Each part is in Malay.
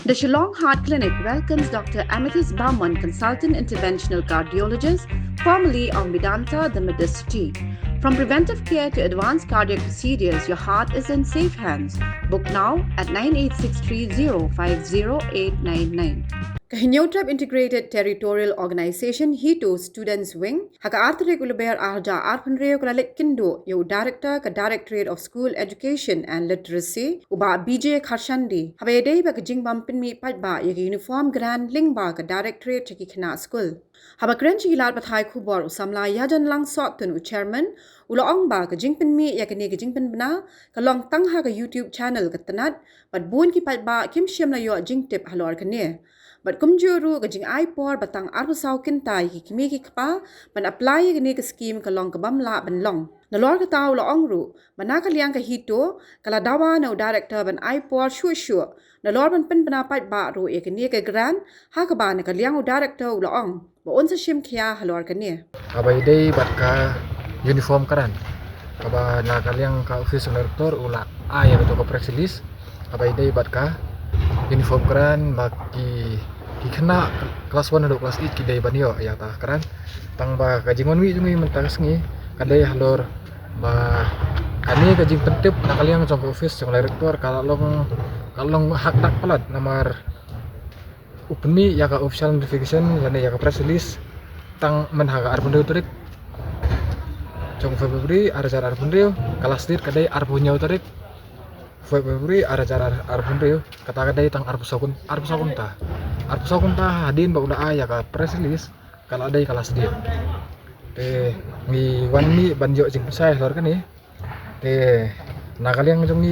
The Shillong Heart Clinic welcomes Dr. Amethyst Bauman, consultant interventional cardiologist, formerly of Medanta, the Medicity. From preventive care to advanced cardiac procedures, your heart is in safe hands. Book now at 9863050899. Kahinyotrap Integrated Territorial Organization HITO Students Wing haka artre kuluber arja arpanreo kalalik kindo yo Director ka Directorate of School Education and Literacy uba BJ Kharshandi habede ba kajing bampin mi patba yo uniform grand lingba ka Directorate chiki khna school haba krenchi gilat bathai khubor usamla yajan lang sot tun chairman ulo ong ba kajing pin mi yakani kajing pin bna kalong tangha ka YouTube channel katanat bat bun ki patba kim shem na yo jing tip halor kane But kumjuru gajing iPod batang arbusau kintai ki kimi ki kapa ban apply gani ke scheme ka long ka bamla ban long. Nalor ka tau lo ongru manaka liang ka hito kala dawa no director ban iPod sure. Nalor ban pen penapat ba ru e gani ke gran ha ka ban ka liang director lo ong. Ba on sa shim kya halor ka ni. Abai day bat ka uniform karan. Aba na kaliang ka office director ula ay to ka press release. Abai day bat ka uniform karan bagi kena kelas 1 atau kelas 8 kidai banyo ya ta karan tang ba kajingon wi jungi mentas ngi kadai halor ba kani kajing pentip nakaliang jong office jong director kalong hak tak pelat nomor upni ya ka official notification yani ya ka press release tang menhaga arbun tarik jong Februari arajar arbun kelas 8 kadai arbunnya tarik Februari arajar arbun kata kadai tang arbusakun ta hadin ba udah aya ka press release kalau ada kelas dia ngi wani banjo jing saya lor kan ni nakaliang jong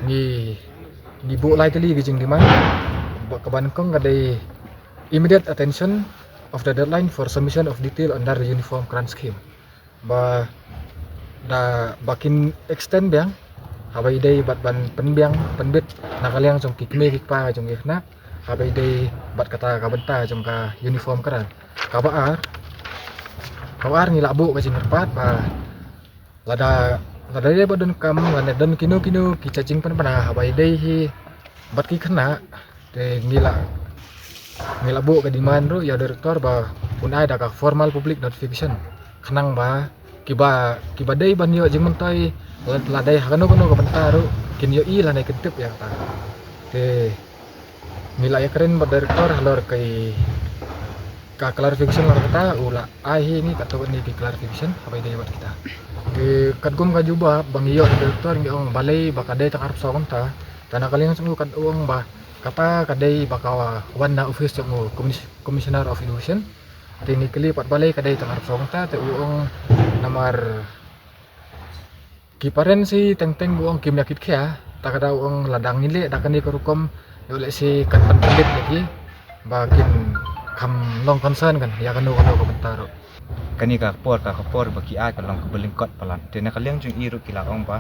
ngi bu lai kali jing di mana kebankong kadai immediate attention of the deadline for submission of detail under the uniform grant scheme ba da bakin extend biang habai day bat ban penbiang penbit nakaliang jong kikme kikpa jong ikna habai day bat kata ka benta jong ka uniform karan kabaar ngi labu ka jing erpat ba lada day badon kam lada don kino ki cacing pan pana habai day hi bat ki kena de ngi labu ka diman ro ya direktor ba punai da ka formal public notification khenang ba kiba day ban yo jing mentai ladai hakano ka benta ro kin yo i lanai ketep ya ta de nilai keren buat direktor halor kai ka clarification lar kita ula ai ini kato ni ki clarification apa ide buat kita ke kadgum ka juba bang iyo direktor ngi ong balai bakadai tak arep sokon ta tanah kalian sungguh kad uang ba kapa kadai bakawa wana office jong commissioner of education technically pat balai kadai tak arep sokon ta te uang nomor kiparen si teng uang kim yakit kya tak ada uang ladang nile dakani korukom oleh si kan pendelit lagi bakin kam long concern kan ya kanu komentar kani ka por baki a kalong ka belingkot palan tena kaliang jung iru kila ong ba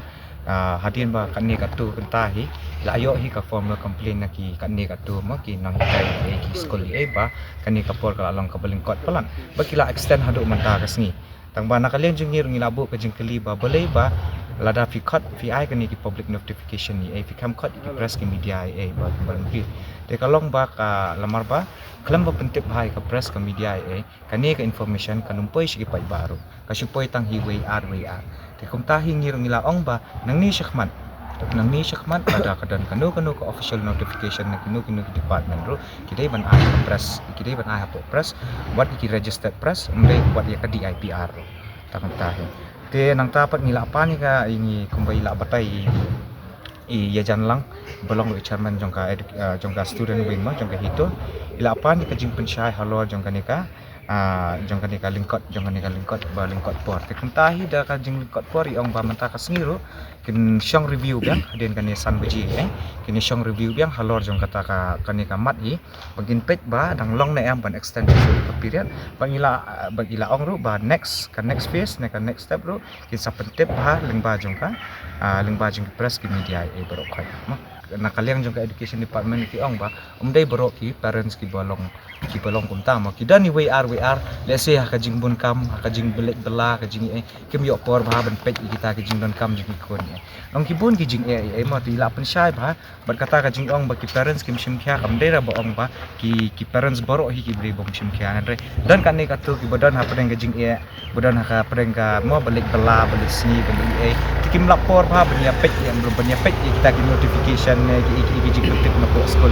hadin ba kani ka tu kentahi la ayo hi ka formal complaint na ki kani ka tu mo ki nang kai ki school e ba kani ka por ka long ka belingkot palan baki la extend hadu manta kasngi tang ba nakaliang jung iru ngilabu ka jing kali ba boleh ba lada fi cut fi ai kani ki public notification ni fi kam cut ki press ki media ai ba barangki te kalong ba ka lamar ba kelam ba pentip hai ka press ka media ai kani ka information kanumpoi sigi pai baru kasupoi tang hi way ar te kum tahi ngir ngilaong ba nang ni syakman ada kadan kanu ka official notification na kinu department ro kidai ban ai ka press kidai ban ai ha press what ki registered press umre what ya ka DIPR ro takon tahi te nang tapat ngila apa ni ka ini kumbai la batai ya jan lang belong lo chairman jongka student wing ma jongka hito ila apa ni ka jing pensyai halor jongka nika lingkot ba lingkot por te kuntahi da ka jing lingkot por iong ba menta ka sengiro kin syong review biang den kan san beji kin syong review biang halor jong kata ka kanika mat hi bagin pek ba dang long na am ban extended period bagila ong ro ba next phase na ka next step ro kin sa pentep ba lingba jong press ki media e baro khai nakaliang jong ka education department ki ong ba umday borok ki parents ki bolong kumta mo ki dani we are let's say ka jingbun kam ka jing belet bela ka jing kim yo por ba ban pet kita ka jing don kam jing kon ong ki bun ki jing mo ti la pen shai ba bat kata ka jing ong ba ki parents kim shim kya kam dera ba ong ba ki parents borok hi ki bri bom shim kya andre dan kan ne ka tu ki bodan ha pen ka jing bodan ha ka pen ka mo belet bela belet sni belet kim lapor ba benya pet yang belum benya pet kita ki notification ki jing tip na po school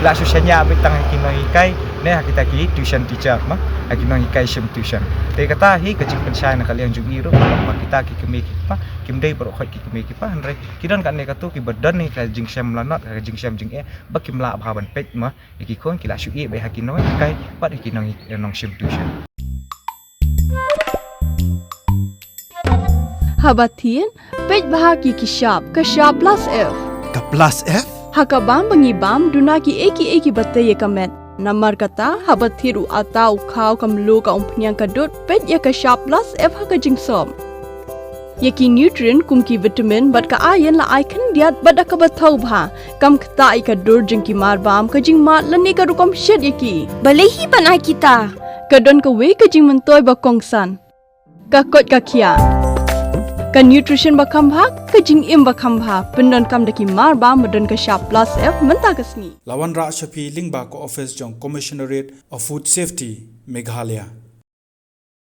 la susahnya bitang kinohikai ne kita ki tuition teacher ma akino hikai shim tuition te kata hi ka jing pensai na kalian jung iru pa kita ki kemi ki pa kim dei bro khoi ki kemi ki pa andre kidan kan ne ka tu ki badan ni ka jing sham lanat ka jing sham jing ba kim la ba ban pet ma ki kon ki la shu be hakino kai pa ki nong shim tuition Habatin, pej bahagi ki sharp plus F. Ka plus F? Hakabam bangibam duna ki eki batte ye kamet. Namar kata habathiru atau khau kamlu ka umpnyang kadut pej ye ka sharp plus F haka jingsom. Ye ki nutrient kum ki vitamin bat ka iron la icon diat bat ka bathau bha kam kta I ka dur jing ki mar bam ka jing mat lani ka rukom shed ye ki. Balehi banai kita. Kadon ka we ka jing mentoy ba kongsan. Ka kot ka kia. Ka nutrition ba kambha ka jing im ba kambha pendon kam daki mar ba modon ka sharp plus F menta ka sni Lawan Ra Shafi Lingba ko office jong Commissionerate of Food Safety Meghalaya.